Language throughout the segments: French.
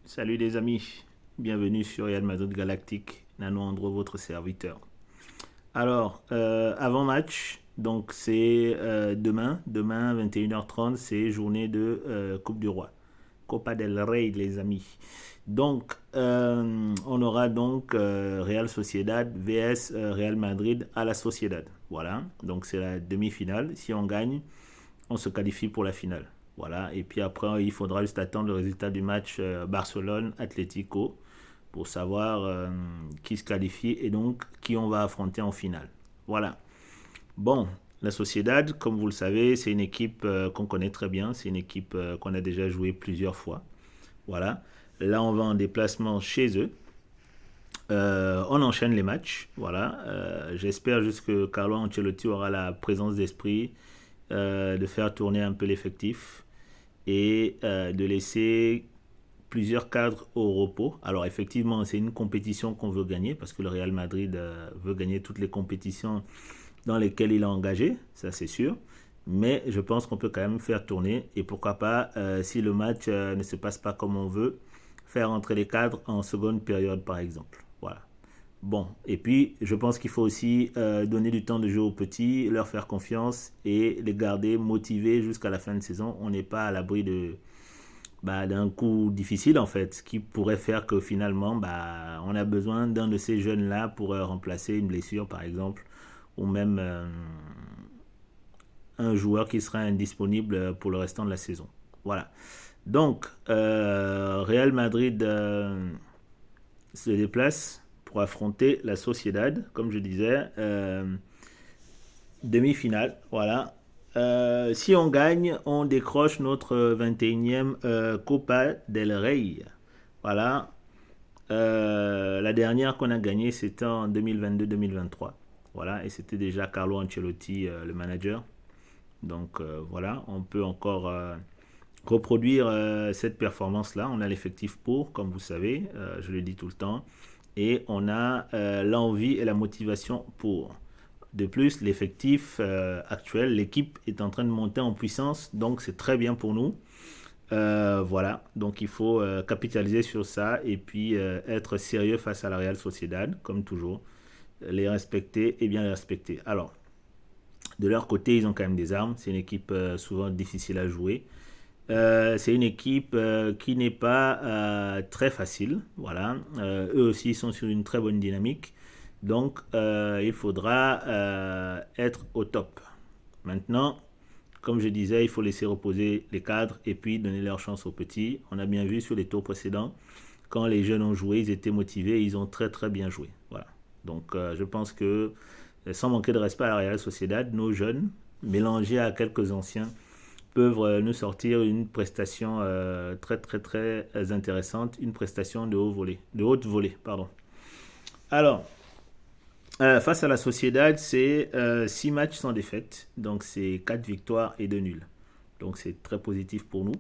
Salut les amis, bienvenue sur Real Madrid Galactique, Nano Andro, votre serviteur. Alors, avant match, donc c'est demain 21h30, c'est journée de Coupe du Roi, Copa del Rey les amis. Donc, on aura donc Real Sociedad vs Real Madrid à la Sociedad. Voilà, donc c'est la demi-finale. Si on gagne, on se qualifie pour la finale. Voilà, et puis après, il faudra juste attendre le résultat du match Barcelone-Atlético pour savoir qui se qualifie et donc qui on va affronter en finale. Voilà. Bon, la Sociedad, comme vous le savez, c'est une équipe qu'on connaît très bien. C'est une équipe qu'on a déjà joué plusieurs fois. Voilà. Là, on va en déplacement chez eux. On enchaîne les matchs. Voilà. J'espère juste que Carlo Ancelotti aura la présence d'esprit de faire tourner un peu l'effectif et de laisser plusieurs cadres au repos. Alors effectivement, c'est une compétition qu'on veut gagner parce que le Real Madrid veut gagner toutes les compétitions dans lesquelles il est engagé, ça c'est sûr. Mais je pense qu'on peut quand même faire tourner et pourquoi pas, si le match ne se passe pas comme on veut, faire entrer les cadres en seconde période par exemple. Voilà. Bon, et puis je pense qu'il faut aussi donner du temps de jeu aux petits, leur faire confiance et les garder motivés jusqu'à la fin de saison. On n'est pas à l'abri d'un coup difficile en fait, ce qui pourrait faire que finalement on a besoin d'un de ces jeunes-là pour remplacer une blessure par exemple, ou même un joueur qui sera indisponible pour le restant de la saison. Voilà. Donc, Real Madrid se déplace pour affronter la Sociedad, comme je disais, demi-finale, voilà. Si on gagne, on décroche notre 21e Copa del Rey. Voilà. La dernière qu'on a gagnée, c'était en 2022-2023. Voilà, et c'était déjà Carlo Ancelotti, le manager. Donc voilà, on peut encore reproduire cette performance-là. On a l'effectif pour, comme vous savez, je le dis tout le temps, et on a l'envie et la motivation pour. De plus, l'effectif actuel, l'équipe est en train de monter en puissance, donc c'est très bien pour nous. Voilà, donc il faut capitaliser sur ça et puis être sérieux face à la Real Sociedad, comme toujours, les respecter et bien les respecter. Alors, de leur côté, ils ont quand même des armes, c'est une équipe souvent difficile à jouer. C'est une équipe qui n'est pas très facile. Voilà. Eux aussi sont sur une très bonne dynamique. Donc, il faudra être au top. Maintenant, comme je disais, il faut laisser reposer les cadres et puis donner leur chance aux petits. On a bien vu sur les tours précédents, quand les jeunes ont joué, ils étaient motivés, ils ont très très bien joué. Voilà. Donc, je pense que, sans manquer de respect à la Real Sociedad, nos jeunes, mélangés à quelques anciens, peuvent nous sortir une prestation très très très intéressante, une prestation de haut volet, de haute volée, pardon. Alors, face à la Sociedad, c'est 6 matchs sans défaite, donc c'est 4 victoires et 2 nuls. Donc c'est très positif pour nous.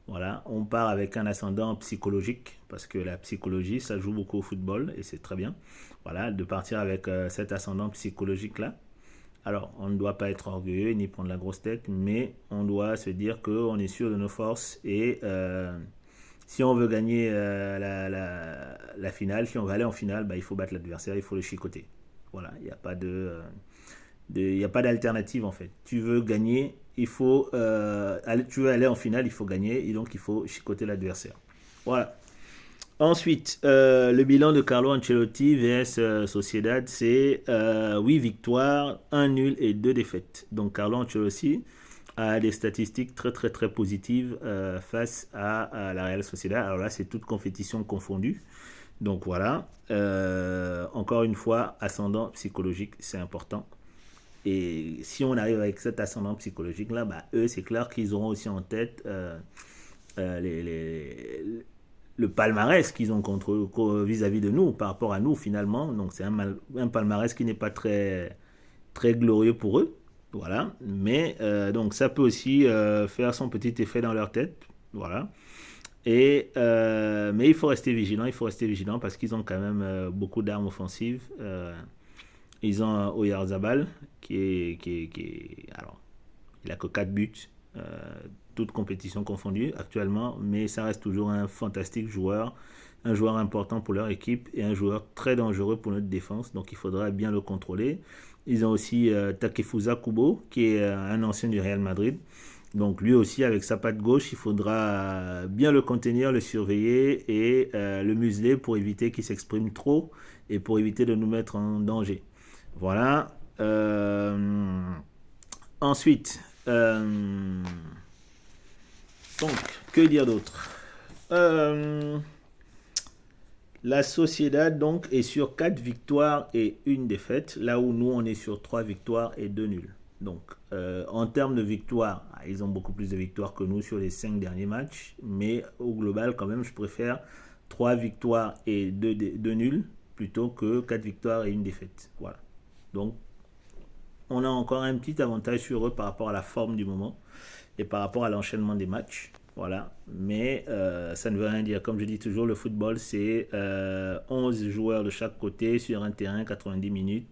Voilà, on part avec un ascendant psychologique parce que la psychologie, ça joue beaucoup au football et c'est très bien. Voilà, de partir avec cet ascendant psychologique là. Alors, on ne doit pas être orgueilleux ni prendre la grosse tête, mais on doit se dire qu'on est sûr de nos forces et si on veut gagner la finale, si on veut aller en finale, il faut battre l'adversaire, il faut le chicoter. Voilà, il n'y a pas il a pas d'alternative en fait. Tu veux gagner, tu veux aller en finale, il faut gagner et donc il faut chicoter l'adversaire. Voilà. Ensuite, le bilan de Carlo Ancelotti vs Sociedad, c'est 8 victoires, un nul et 2 défaites. Donc Carlo Ancelotti a des statistiques très très très positives face à la Real Sociedad. Alors là, c'est toute compétition confondue. Donc voilà, encore une fois, ascendant psychologique, c'est important. Et si on arrive avec cet ascendant psychologique là, eux, c'est clair qu'ils auront aussi en tête le palmarès qu'ils ont vis-à-vis de nous, par rapport à nous finalement. Donc c'est un palmarès qui n'est pas très, très glorieux pour eux. Voilà. Mais donc ça peut aussi faire son petit effet dans leur tête. Voilà. Mais il faut rester vigilant, parce qu'ils ont quand même beaucoup d'armes offensives. Ils ont Oyarzabal alors, il a que 4 buts, toutes compétitions confondues actuellement, mais ça reste toujours un fantastique joueur, un joueur important pour leur équipe et un joueur très dangereux pour notre défense, donc il faudra bien le contrôler. Ils ont aussi Takefusa Kubo, qui est un ancien du Real Madrid. Donc lui aussi, avec sa patte gauche, il faudra bien le contenir, le surveiller et le museler pour éviter qu'il s'exprime trop et pour éviter de nous mettre en danger. Voilà. Ensuite, donc, que dire d'autre? La Sociedad donc est sur 4 victoires et une défaite, là où nous on est sur 3 victoires et 2 nuls. Donc en termes de victoires, ils ont beaucoup plus de victoires que nous sur les 5 derniers matchs, mais au global quand même je préfère 3 victoires et 2 nuls plutôt que 4 victoires et une défaite. Voilà. Donc on a encore un petit avantage sur eux par rapport à la forme du moment et par rapport à l'enchaînement des matchs. Voilà, mais ça ne veut rien dire. Comme je dis toujours, le football, c'est 11 joueurs de chaque côté sur un terrain, 90 minutes.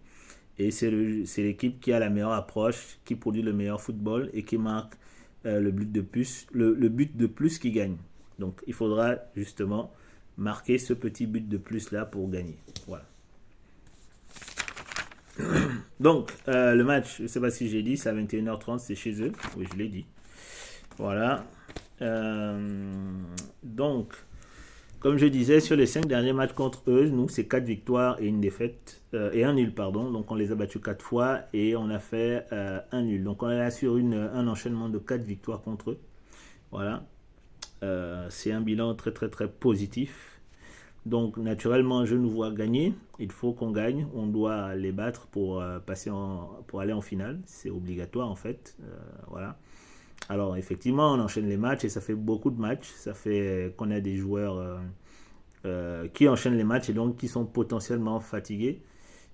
Et c'est l'équipe qui a la meilleure approche, qui produit le meilleur football et qui marque le but de plus, le but de plus qui gagne. Donc il faudra justement marquer ce petit but de plus là pour gagner. Voilà. Donc le match, je ne sais pas si j'ai dit, c'est à 21h30, c'est chez eux. Oui, je l'ai dit. Voilà. Donc, comme je disais, sur les 5 derniers matchs contre eux, nous, c'est 4 victoires et une défaite, et un nul, pardon. Donc, on les a battus 4 fois et on a fait un nul. Donc, on est sur un enchaînement de 4 victoires contre eux. Voilà. C'est un bilan très, très, très positif. Donc, naturellement, je nous vois gagner. Il faut qu'on gagne. On doit les battre pour, pour aller en finale. C'est obligatoire, en fait. Voilà. Alors, effectivement, on enchaîne les matchs et ça fait beaucoup de matchs. Ça fait qu'on a des joueurs qui enchaînent les matchs et donc qui sont potentiellement fatigués.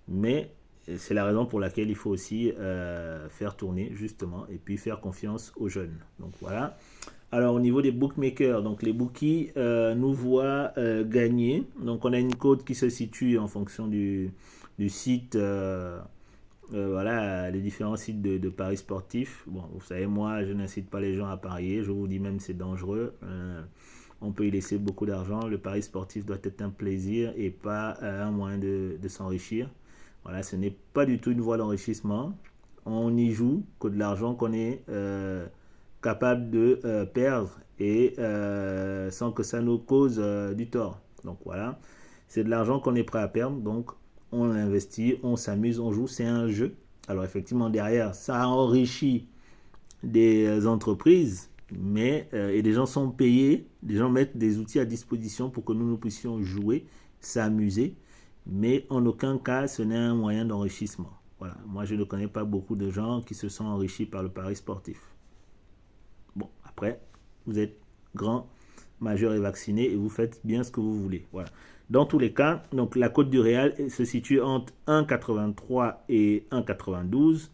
Mais c'est la raison pour laquelle il faut aussi faire tourner, justement, et puis faire confiance aux jeunes. Donc, voilà. Alors, au niveau des bookmakers, donc les bookies nous voient gagner. Donc, on a une cote qui se situe en fonction du site. Voilà, les différents sites de paris sportifs. Bon, vous savez, moi, je n'incite pas les gens à parier. Je vous dis même c'est dangereux. On peut y laisser beaucoup d'argent. Le pari sportif doit être un plaisir et pas un moyen de s'enrichir. Voilà, ce n'est pas du tout une voie d'enrichissement. On y joue que de l'argent qu'on est capable de perdre et sans que ça nous cause du tort. Donc voilà, c'est de l'argent qu'on est prêt à perdre. Donc on l'investit, on s'amuse, on joue, c'est un jeu. Alors effectivement, derrière, ça enrichit des entreprises, mais et des gens sont payés, des gens mettent des outils à disposition pour que nous puissions jouer, s'amuser, mais en aucun cas, ce n'est un moyen d'enrichissement. Voilà, moi je ne connais pas beaucoup de gens qui se sont enrichis par le pari sportif. Bon, après, vous êtes grand, majeur et vacciné et vous faites bien ce que vous voulez. Voilà. Dans tous les cas, donc la cote du Real se situe entre 1,83 et 1,92,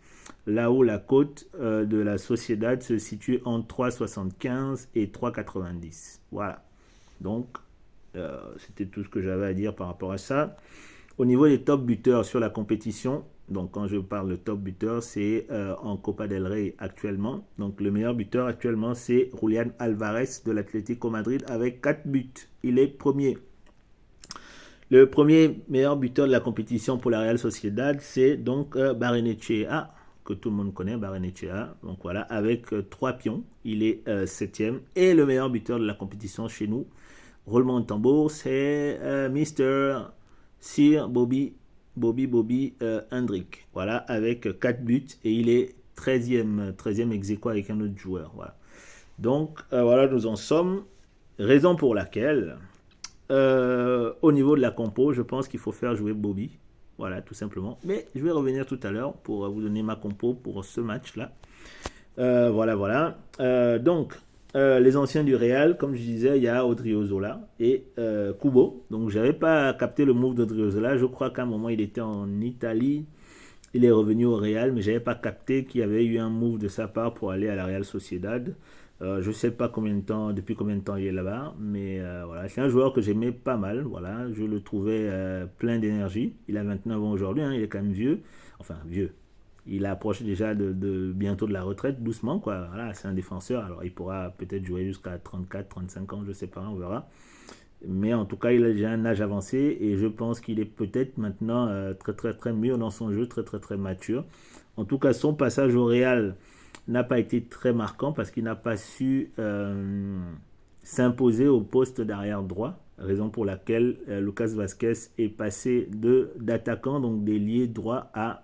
là où la cote de la Sociedad se situe entre 3,75 et 3,90. Voilà. Donc, c'était tout ce que j'avais à dire par rapport à ça. Au niveau des top buteurs sur la compétition, donc quand je parle de top buteur, c'est en Copa del Rey actuellement. Donc le meilleur buteur actuellement, c'est Julián Alvarez de l'Atlético Madrid avec 4 buts. Il est premier. Le premier meilleur buteur de la compétition pour la Real Sociedad, c'est donc Barrenechea, que tout le monde connaît, Barrenechea. Donc voilà, avec 3 pions, il est 7e. Et le meilleur buteur de la compétition chez nous, roulement de tambour, c'est Mr. Sir Bobby Hendrick. Voilà, avec 4 buts et il est 13e ex aequo avec un autre joueur. Voilà. Donc voilà, nous en sommes. Raison pour laquelle, au niveau de la compo, je pense qu'il faut faire jouer Bobby. Voilà, tout simplement. Mais je vais revenir tout à l'heure pour vous donner ma compo pour ce match-là. Voilà. Donc, les anciens du Real, comme je disais, il y a Odriozola et Kubo. Donc, je n'avais pas capté le move d'Odriozola. Je crois qu'à un moment, il était en Italie. Il est revenu au Real, mais je n'avais pas capté qu'il y avait eu un move de sa part pour aller à la Real Sociedad. Je ne sais pas depuis combien de temps il est là-bas, mais voilà, c'est un joueur que j'aimais pas mal. Voilà, je le trouvais plein d'énergie. Il a 29 ans aujourd'hui, hein, il est quand même vieux. Enfin, vieux. il approche déjà bientôt de la retraite, doucement, quoi. Voilà, c'est un défenseur, alors il pourra peut-être jouer jusqu'à 34, 35 ans, je sais pas, on verra. Mais en tout cas, il a déjà un âge avancé et je pense qu'il est peut-être maintenant très très très mieux dans son jeu, très très très mature. En tout cas, son passage au Real n'a pas été très marquant parce qu'il n'a pas su s'imposer au poste d'arrière droit, raison pour laquelle Lucas Vazquez est passé d'attaquant, donc d'ailier droit à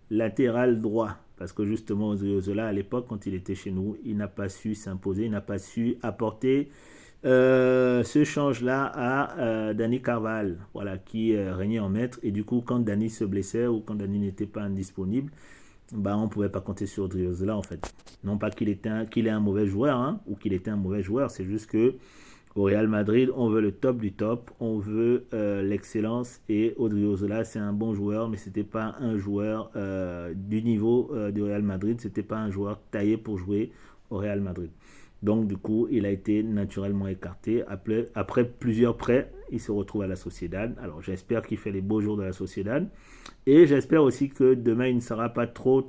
latéral droit. Parce que justement, Odriozola, à l'époque, quand il était chez nous, il n'a pas su s'imposer, il n'a pas su apporter ce change-là à Dani Carvajal, voilà, qui régnait en maître. Et du coup, quand Dani se blessait ou quand Dani n'était pas indisponible, bah, on ne pouvait pas compter sur Odriozola, en fait. Non pas qu'il est un mauvais joueur, hein, ou qu'il était un mauvais joueur, c'est juste que au Real Madrid, on veut le top du top, on veut l'excellence, et Odriozola, c'est un bon joueur, mais c'était pas un joueur du niveau du Real Madrid, c'était pas un joueur taillé pour jouer au Real Madrid. Donc du coup, il a été naturellement écarté. Après plusieurs prêts, il se retrouve à la Sociedad. Alors j'espère qu'il fait les beaux jours de la Sociedad. Et j'espère aussi que demain, il ne sera pas trop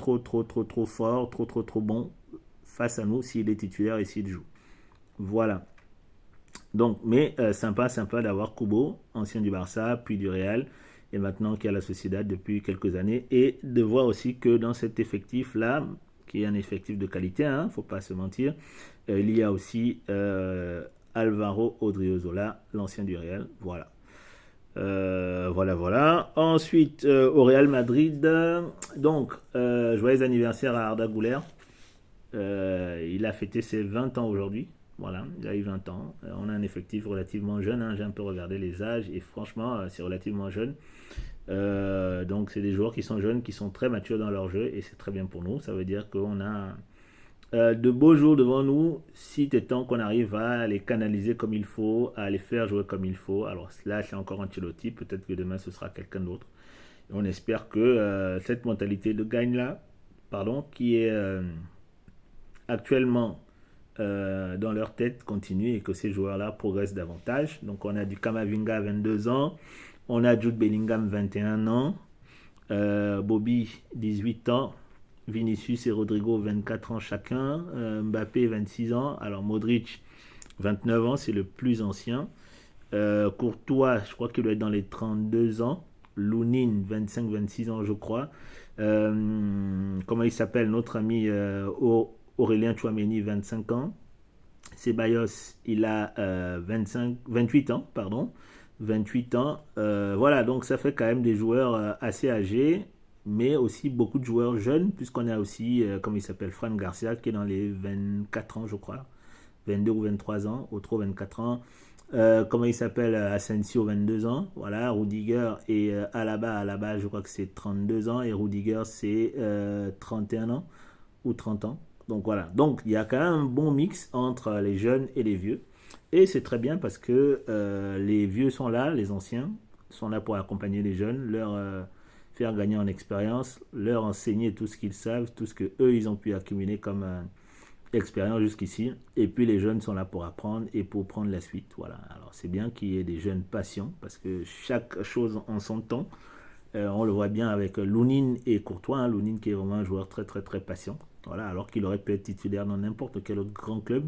fort, trop bon face à nous s'il est titulaire et s'il joue. Voilà. Donc, mais sympa d'avoir Kubo, ancien du Barça, puis du Real, et maintenant qui est à la Sociedad depuis quelques années, et de voir aussi que dans cet effectif-là, qui est un effectif de qualité, hein, faut pas se mentir, il y a aussi Alvaro Odriozola, l'ancien du Real, voilà. Voilà. Ensuite, au Real Madrid, donc, joyeux anniversaire à Arda Güler. Il a fêté ses 20 ans aujourd'hui. Voilà, il a eu 20 ans. On a un effectif relativement jeune, hein. J'ai un peu regardé les âges et franchement, c'est relativement jeune. Donc, c'est des joueurs qui sont jeunes, qui sont très matures dans leur jeu et c'est très bien pour nous. Ça veut dire qu'on a de beaux jours devant nous, si c'est temps qu'on arrive à les canaliser comme il faut, à les faire jouer comme il faut. Alors là, c'est encore Ancelotti, peut-être que demain ce sera quelqu'un d'autre. Et on espère que cette mentalité de gagne-là, pardon, qui est actuellement dans leur tête continue et que ces joueurs-là progressent davantage. Donc on a du Kamavinga 22 ans, on a Jude Bellingham 21 ans, Bobby 18 ans, Vinicius et Rodrigo 24 ans chacun, Mbappé 26 ans, alors Modric 29 ans, c'est le plus ancien, Courtois, je crois qu'il doit être dans les 32 ans, Lounine 25-26 ans je crois, comment il s'appelle notre ami Aurélien Tchouameni 25 ans, Ceballos il a 28 ans, pardon, 28 ans. Voilà, donc ça fait quand même des joueurs assez âgés, mais aussi beaucoup de joueurs jeunes, puisqu'on a aussi, comme il s'appelle, Fran Garcia, qui est dans les 24 ans, je crois, 22 ou 23 ans, au trop 24 ans. Comment il s'appelle, Asensio, 22 ans, voilà, Rudiger et Alaba, je crois que c'est 32 ans, et Rudiger, c'est 31 ans, ou 30 ans. Donc voilà, donc il y a quand même un bon mix entre les jeunes et les vieux. Et c'est très bien parce que les vieux sont là, les anciens sont là pour accompagner les jeunes, leur faire gagner en expérience, leur enseigner tout ce qu'ils savent, tout ce que eux ils ont pu accumuler comme expérience jusqu'ici. Et puis les jeunes sont là pour apprendre et pour prendre la suite. Voilà. Alors c'est bien qu'il y ait des jeunes patients parce que chaque chose en son temps. On le voit bien avec Lounine et Courtois. Hein. Lounine qui est vraiment un joueur très très très patient. Voilà, alors qu'il aurait pu être titulaire dans n'importe quel autre grand club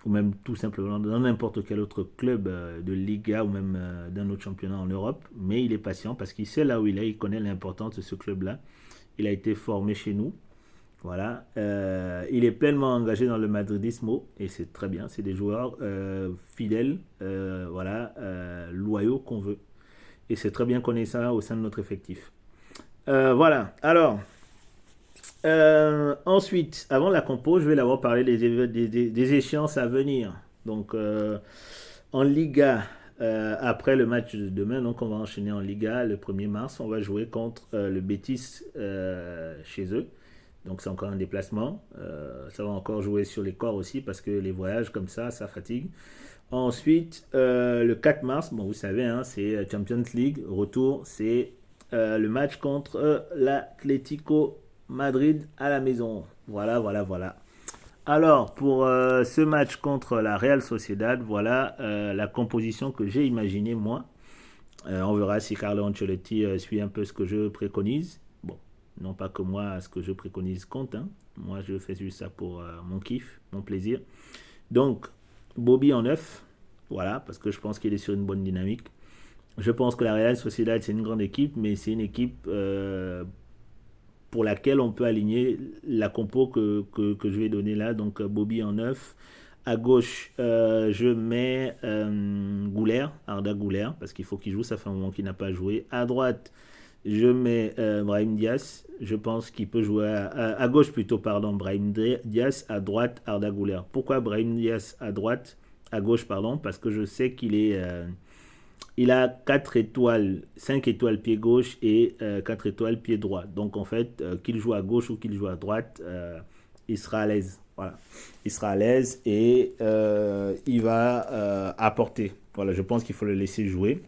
ou même tout simplement dans n'importe quel autre club de Liga ou même d'un autre championnat en Europe. Mais il est patient parce qu'il sait là où il est, il connaît l'importance de ce club-là. Il a été formé chez nous. Voilà, il est pleinement engagé dans le madridismo et c'est très bien. C'est des joueurs fidèles, voilà, loyaux qu'on veut. Et c'est très bien qu'on ait ça au sein de notre effectif. Voilà, alors, ensuite, avant la compo, je vais d'abord parler des échéances à venir. Donc, en Liga, après le match de demain, donc on va enchaîner en Liga le 1er mars. On va jouer contre le Betis chez eux. Donc c'est encore un déplacement. Ça va encore jouer sur les corps aussi parce que les voyages comme ça fatigue. Ensuite, le 4 mars, bon vous savez, hein, c'est Champions League. Retour, c'est le match contre l'Atlético Madrid à la maison. Voilà. Alors, pour ce match contre la Real Sociedad, voilà la composition que j'ai imaginée moi. On verra si Carlo Ancelotti suit un peu ce que je préconise. Bon, Non pas que moi, ce que je préconise compte. Hein. Moi, je fais juste ça pour mon kiff, mon plaisir. Donc, Bobby en 9. Voilà, parce que je pense qu'il est sur une bonne dynamique. Je pense que la Real Sociedad, c'est une grande équipe, mais c'est une équipe pour laquelle on peut aligner la compo que je vais donner là. Donc, Bobby en 9. À gauche, je mets Goulert, Arda Goulert, parce qu'il faut qu'il joue, ça fait un moment qu'il n'a pas joué. À droite, je mets Brahim Diaz. Je pense qu'il peut jouer à gauche plutôt, pardon, Brahim Diaz. À droite, Arda Güler. Pourquoi Brahim Diaz à droite, à gauche, pardon? Parce que je sais qu'il est, il a 4 étoiles, 5 étoiles pied gauche et 4 étoiles pied droit. Donc en fait, qu'il joue à gauche ou qu'il joue à droite, il sera à l'aise. Voilà. Il sera à l'aise et il va apporter. Voilà, je pense qu'il faut le laisser jouer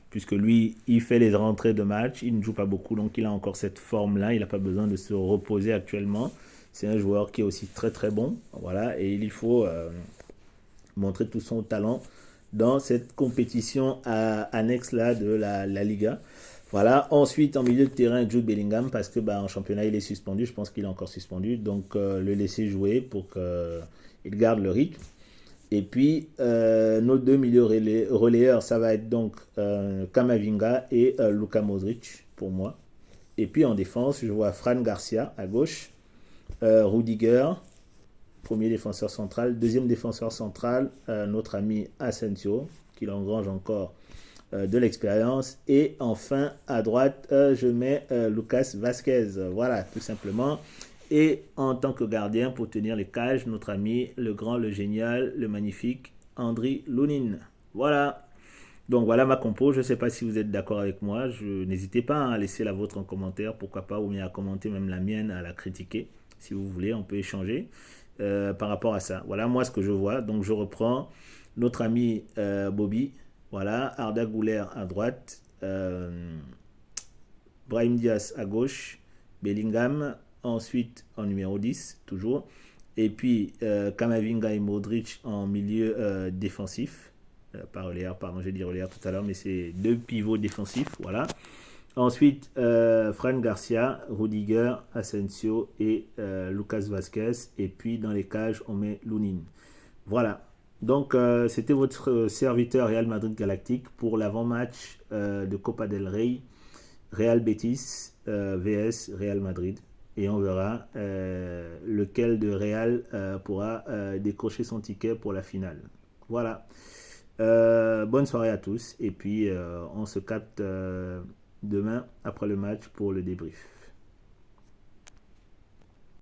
puisque lui, il fait les rentrées de match, il ne joue pas beaucoup, donc il a encore cette forme-là, il n'a pas besoin de se reposer actuellement. C'est un joueur qui est aussi très très bon, voilà, et il faut montrer tout son talent dans cette compétition annexe-là de la Liga. Voilà, ensuite en milieu de terrain, Jude Bellingham, parce que en championnat il est suspendu, je pense qu'il est encore suspendu, donc le laisser jouer pour qu'il garde le rythme. Et puis, nos deux milieux relayeurs, ça va être donc Kamavinga et Luka Modric pour moi. Et puis en défense, je vois Fran Garcia à gauche, Rudiger, premier défenseur central, deuxième défenseur central, notre ami Asensio, qui engrange encore de l'expérience. Et enfin, à droite, je mets Lucas Vasquez. Voilà, tout simplement. Et en tant que gardien, pour tenir les cages, notre ami, le grand, le génial, le magnifique Andriy Lunin. Voilà. Donc voilà ma compo. Je ne sais pas si vous êtes d'accord avec moi. N'hésitez pas à laisser la vôtre en commentaire, pourquoi pas, ou bien à commenter même la mienne, à la critiquer. Si vous voulez, on peut échanger par rapport à ça. Voilà moi ce que je vois. Donc je reprends notre ami Bobby. Voilà, Arda Güler à droite, Brahim Diaz à gauche, Bellingham ensuite en numéro 10, toujours. Et puis Kamavinga et Modric en milieu défensif. Pas relayeur, pardon, j'ai dit relayeur tout à l'heure, mais c'est deux pivots défensifs, voilà. Ensuite, Fran Garcia, Rudiger, Asensio et Lucas Vasquez. Et puis dans les cages, on met Lunin. Voilà. Donc, c'était votre serviteur Real Madrid Galactique pour l'avant-match de Copa del Rey, Real Betis vs Real Madrid. Et on verra lequel de Real pourra décrocher son ticket pour la finale. Voilà. Bonne soirée à tous. Et puis, on se capte demain après le match pour le débrief.